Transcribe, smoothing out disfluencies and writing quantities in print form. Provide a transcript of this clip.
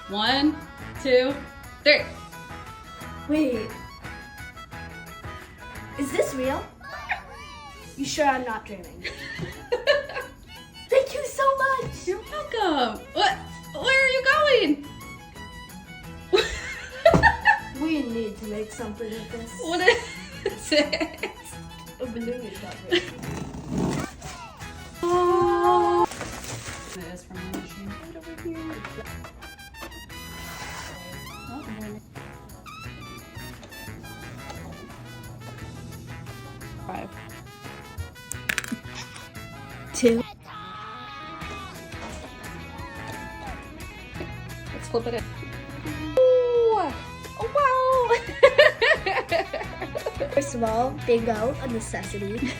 1, 2, 3. Wait. Is this real? You sure I'm not dreaming? Thank you so much. You're welcome. What? Where are you going? We need to make something of this. What is it? A balloon is not real. Oh. It is from the machine. Right over here. Oh, no. 5. 2. Let's flip it in. Ooh. Oh, wow. First of all, bingo, a necessity.